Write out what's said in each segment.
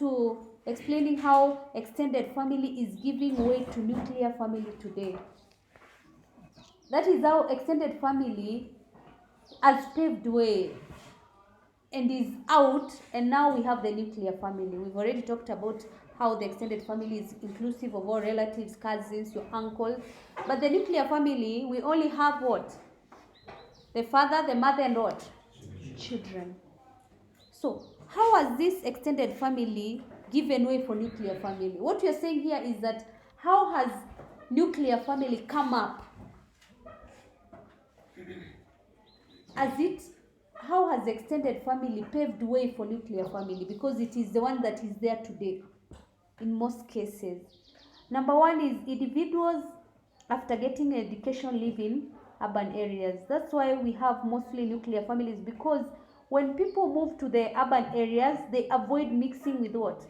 to explaining how extended family is giving way to nuclear family today. That is how extended family has paved way and is out, and now we have the nuclear family. We've already talked about how the extended family is inclusive of all relatives, cousins, your uncle. But the nuclear family, we only have what? The father, the mother, and what? Children. So, how has this extended family given way for nuclear family? What we are saying here is that how has nuclear family come up? How has extended family paved way for nuclear family? Because it is the one that is there today in most cases. Number one is individuals, after getting education, live in urban areas. That's why we have mostly nuclear families, because when people move to the urban areas, they avoid mixing with what?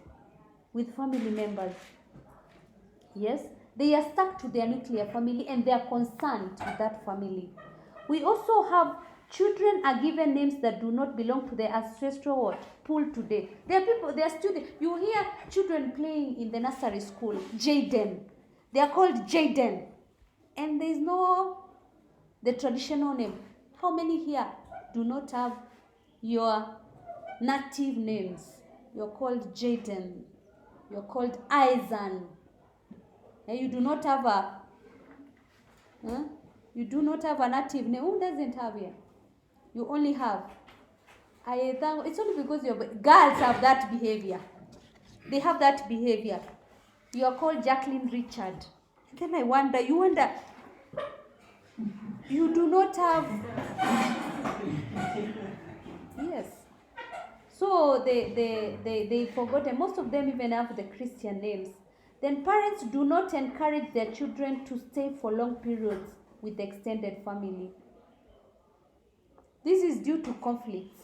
With family members. Yes, they are stuck to their nuclear family and they are concerned with that family. We also have children are given names that do not belong to their ancestral what? Pool today. There are students, you hear children playing in the nursery school, Jaden. They are called Jaden. And there is no the traditional name. How many here do not have your native names? You're called Jaden. You're called Aisan. And you do not have you do not have a native name. Who doesn't have here? You only have. It's only because your girls have that behavior. They have that behavior. You are called Jacqueline Richard. Then I wonder, you do not have. Yes. So they forgot, and most of them even have the Christian names. Then parents do not encourage their children to stay for long periods with the extended family. This is due to conflicts.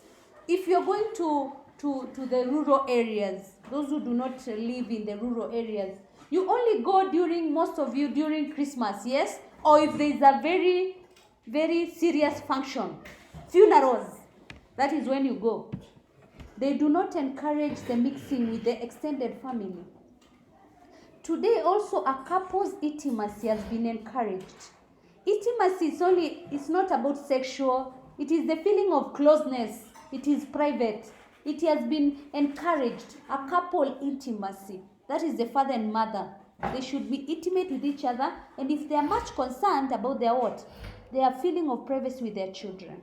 If you're going to the rural areas, those who do not live in the rural areas, you only go most of you during Christmas, yes? Or if there is a very, very serious function, funerals, that is when you go. They do not encourage the mixing with the extended family. Today also a couple's intimacy has been encouraged. Intimacy it's not about sexual, it is the feeling of closeness, it is private. It has been encouraged, a couple intimacy. That is the father and mother. They should be intimate with each other, and if they are much concerned about their feeling of privacy with their children.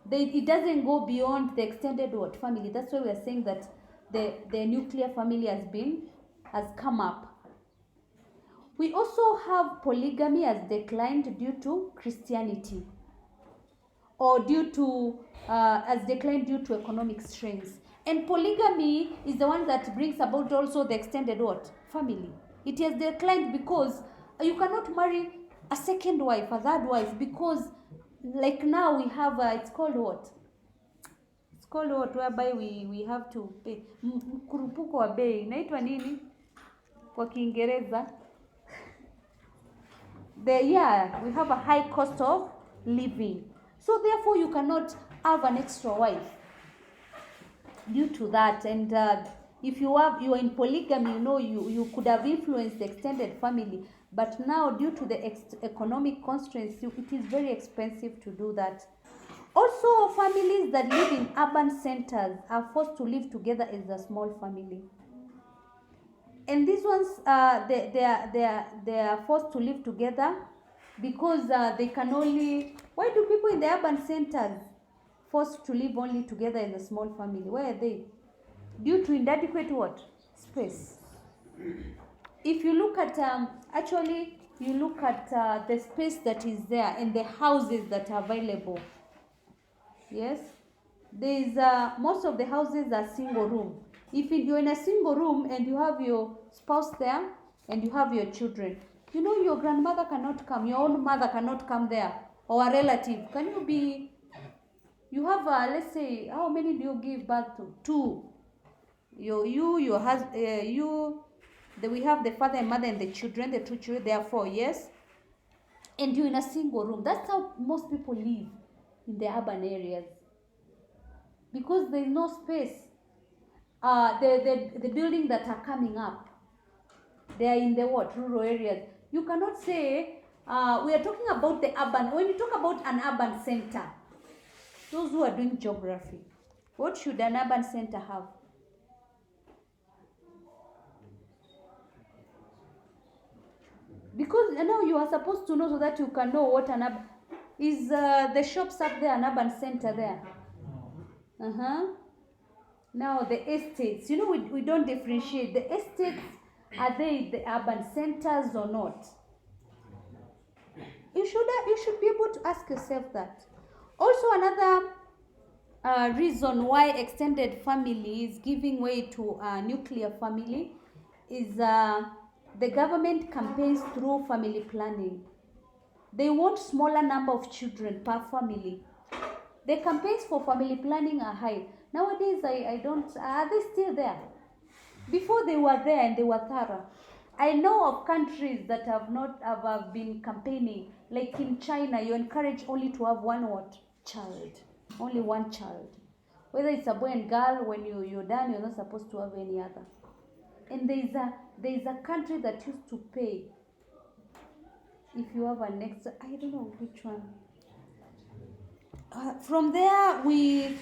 It doesn't go beyond the extended family. That's why we are saying that the nuclear family has come up. We also have polygamy has declined due to Christianity, or has declined due to economic strains. And polygamy is the one that brings about also the extended family. It has declined because you cannot marry a second wife, a third wife, because like now we have it's called what? It's called what, whereby we have to pay mkurupuko wa bei. Inaitwa nini kwa Kiingereza? We have a high cost of living. So therefore you cannot have an extra wife due to that. And if you are in polygamy, you could have influenced the extended family. But now due to the economic constraints, it is very expensive to do that. Also, families that live in urban centers are forced to live together as a small family. And these ones, they are forced to live together because they can only. Why do people in the urban centers forced to live only together as a small family? Why are they? Due to inadequate space. If you look at the space that is there and the houses that are available. Yes, there is most of the houses are single room. If you're in a single room and you have your spouse there and you have your children, your grandmother cannot come, your own mother cannot come there, or a relative. You have let's say, how many do you give birth to? 2. Your husband, we have the father and mother and the children, the 2 children, there are 4, yes? And you're in a single room. That's how most people live in the urban areas. Because there is no space. the buildings that are coming up, they are in the what? Rural areas. You cannot say, we are talking about the urban. When you talk about an urban center, those who are doing geography, what should an urban center have? Because now you are supposed to know so that you can know what an urban is. The shops up there an urban center there? Now the estates, we don't differentiate. The estates, are they the urban centers or not? You should be able to ask yourself that. Also, another reason why extended family is giving way to nuclear family is the government campaigns through family planning. They want smaller number of children per family. The campaigns for family planning are high. Nowadays, I don't, are they still there? Before they were there and they were thorough. I know of countries that have been campaigning, like in China, you encourage only to have one what? Child. Only one child. Whether it's a boy and girl, when you're done, you're not supposed to have any other. And there is a country that used to pay if you have an extra, I don't know which one. From there, we